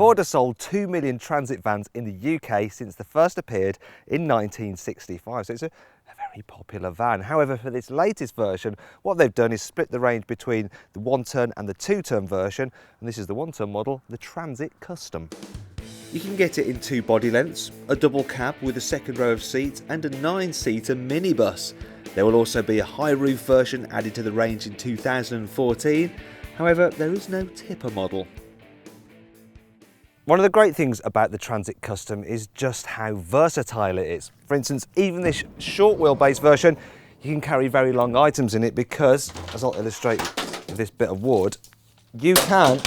Ford has sold 2 million Transit vans in the UK since they first appeared in 1965, so it's a very popular van. However, for this latest version, what they've done is split the range between the 1-ton and the 2-ton version, and this is the 1-ton model, the Transit Custom. You can get it in 2 body lengths, a double cab with a second row of seats and a 9-seater minibus. There will also be a high roof version added to the range in 2014, however there is no tipper model. One of the great things about the Transit Custom is just how versatile it is. For instance, even this short wheelbase version, you can carry very long items in it because, as I'll illustrate with this bit of wood, you can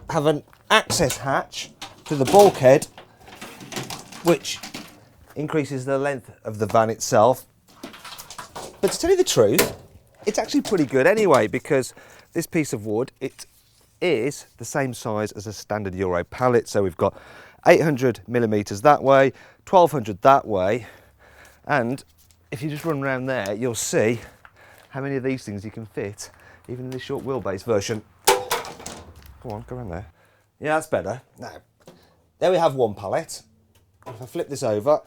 have an access hatch to the bulkhead, which increases the length of the van itself. But to tell you the truth, it's actually pretty good anyway, because this piece of wood, it is the same size as a standard Euro pallet. So we've got 800 millimeters that way, 1200 that way, and if you just run around there, you'll see how many of these things you can fit, even in the short wheelbase version. Go on, go around there. Yeah, that's better. Now, there we have one pallet. If I flip this over,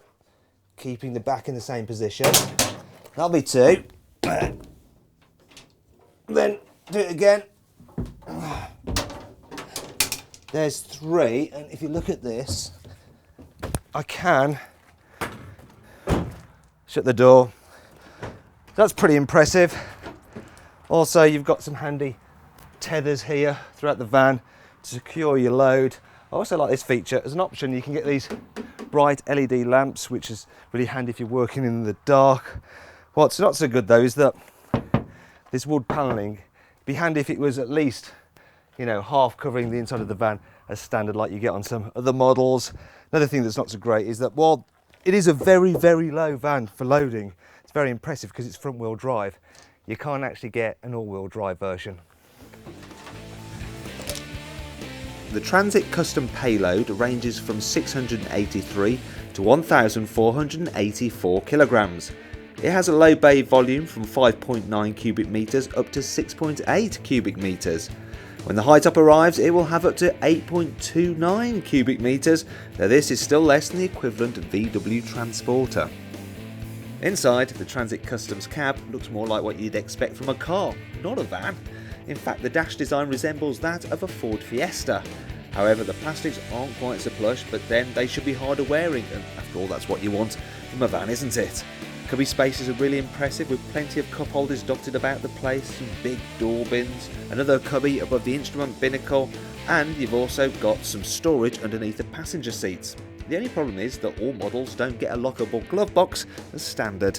keeping the back in the same position, that'll be 2. Then do it again. There's 3, and if you look at this, I can shut the door. That's pretty impressive. Also, you've got some handy tethers here throughout the van to secure your load. I also like this feature. As an option, you can get these bright LED lamps, which is really handy if you're working in the dark. What's not so good though is that this wood panelling, it'd be handy if it was at least, you know, half covering the inside of the van as standard like you get on some other models. Another thing that's not so great is that while it is a very, very low van for loading, it's very impressive because it's front wheel drive. You can't actually get an all-wheel drive version. The Transit Custom payload ranges from 683 to 1,484 kilograms. It has a low bay volume from 5.9 cubic meters up to 6.8 cubic meters. When the high top arrives, it will have up to 8.29 cubic meters, though this is still less than the equivalent VW Transporter. Inside, the Transit Custom's cab looks more like what you'd expect from a car, not a van. In fact, the dash design resembles that of a Ford Fiesta. However, the plastics aren't quite so plush, but then they should be harder wearing, and after all, that's what you want from a van, isn't it? Cubby spaces are really impressive, with plenty of cup holders dotted about the place, some big door bins, another cubby above the instrument binnacle, and you've also got some storage underneath the passenger seats. The only problem is that all models don't get a lockable glove box as standard.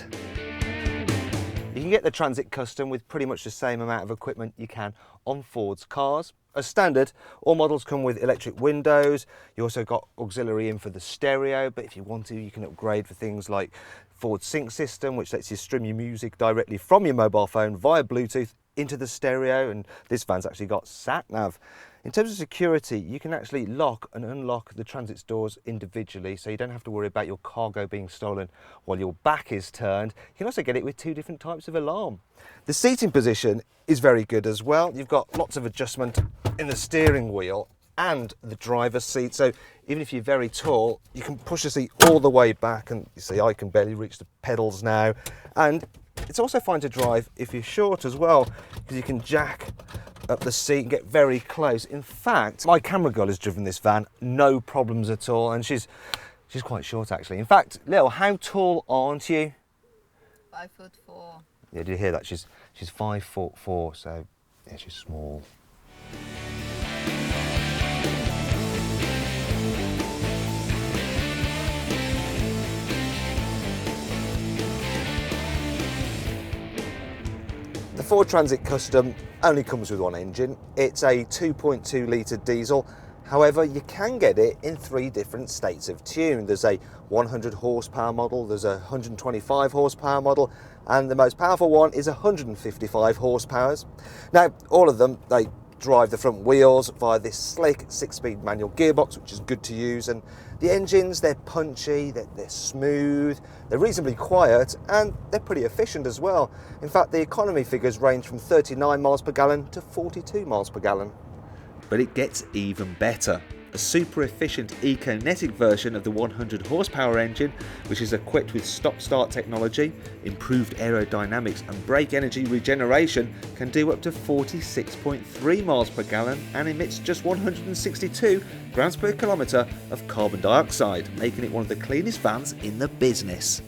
You can get the Transit Custom with pretty much the same amount of equipment you can on Ford's cars. As standard, all models come with electric windows. You also got auxiliary in for the stereo, but if you want to, you can upgrade for things like Ford Sync system, which lets you stream your music directly from your mobile phone via Bluetooth into the stereo, and this van's actually got sat-nav. In terms of security, you can actually lock and unlock the Transit's doors individually, so you don't have to worry about your cargo being stolen while your back is turned. You can also get it with 2 different types of alarm. The seating position is very good as well. You've got lots of adjustment in the steering wheel and the driver's seat, so even if you're very tall, you can push the seat all the way back, and you see I can barely reach the pedals now. And it's also fine to drive if you're short as well, because you can jack up the seat and get very close. In fact, my camera girl has driven this van, no problems at all, and she's quite short actually. In fact, Lil, how tall aren't you? 5'4". Yeah, did you hear that? She's 5'4", so yeah, she's small. The Ford Transit Custom only comes with one engine. It's a 2.2 litre diesel. However, you can get it in 3 different states of tune. There's a 100 horsepower model, there's a 125 horsepower model, and the most powerful one is 155 horsepower. Now, all of them, they drive the front wheels via this slick 6-speed manual gearbox, which is good to use, and the engines, they're punchy, they're smooth, they're reasonably quiet, and they're pretty efficient as well. In fact, the economy figures range from 39 miles per gallon to 42 miles per gallon. But it gets even better. A super efficient eco-netic version of the 100 horsepower engine, which is equipped with stop-start technology, improved aerodynamics and brake energy regeneration, can do up to 46.3 miles per gallon and emits just 162 grams per kilometre of carbon dioxide, making it one of the cleanest vans in the business.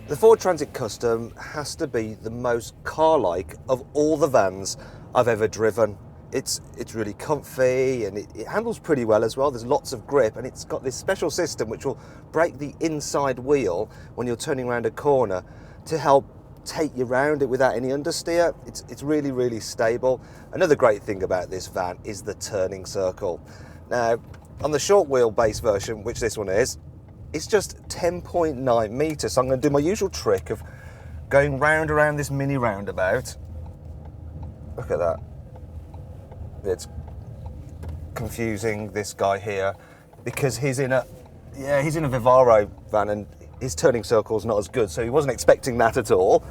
The Ford Transit Custom has to be the most car-like of all the vans I've ever driven. It's really comfy and it handles pretty well as well. There's lots of grip and it's got this special system which will brake the inside wheel when you're turning around a corner to help take you around it without any understeer. It's really, really stable. Another great thing about this van is the turning circle. Now, on the short wheelbase version, which this one is, it's just 10.9 metres. So I'm going to do my usual trick of going round around this mini roundabout. Look at that. It's confusing this guy here because he's in a Vivaro van and his turning circle's not as good, so he wasn't expecting that at all.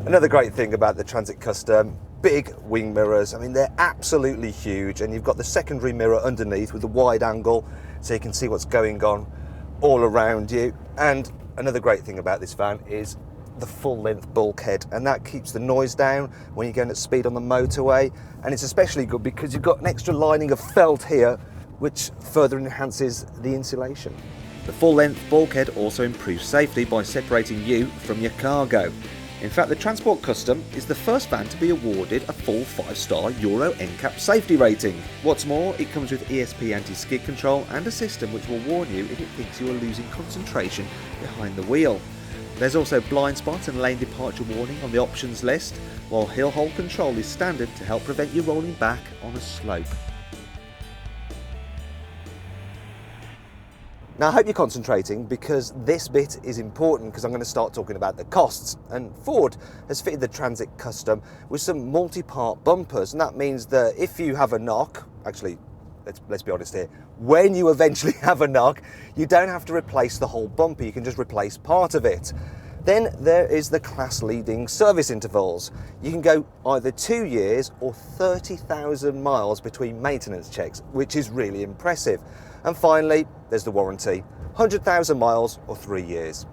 Another great thing about the Transit Custom, big wing mirrors. I mean, they're absolutely huge, and you've got the secondary mirror underneath with a wide angle so you can see what's going on all around you. And another great thing about this van is the full-length bulkhead, and that keeps the noise down when you're going at speed on the motorway. And it's especially good because you've got an extra lining of felt here which further enhances the insulation. The full-length bulkhead also improves safety by separating you from your cargo. In fact, the Transport Custom is the first van to be awarded a full 5-star Euro NCAP safety rating. What's more, it comes with ESP anti-skid control and a system which will warn you if it thinks you are losing concentration behind the wheel. There's also blind spot and lane departure warning on the options list, while hill hold control is standard to help prevent you rolling back on a slope. Now I hope you're concentrating because this bit is important, because I'm going to start talking about the costs. And Ford has fitted the Transit Custom with some multi-part bumpers, and that means that if you have a knock, actually let's be honest here, when you eventually have a knock, you don't have to replace the whole bumper, you can just replace part of it. Then there is the class-leading service intervals. You can go either 2 years or 30,000 miles between maintenance checks, which is really impressive. And finally, there's the warranty, 100,000 miles or 3 years.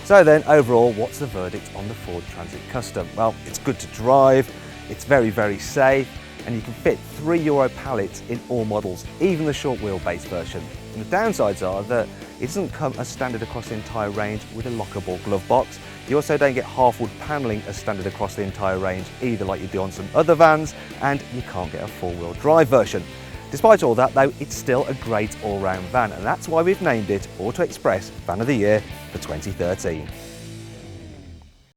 So then, overall, what's the verdict on the Ford Transit Custom? Well, it's good to drive, it's very, very safe, and you can fit 3 Euro pallets in all models, even the short wheelbase version. And the downsides are that it doesn't come as standard across the entire range with a lockable glove box. You also don't get half-wood panelling as standard across the entire range either, like you do on some other vans, and you can't get a four-wheel drive version. Despite all that though, it's still a great all-round van, and that's why we've named it Auto Express Van of the Year for 2013.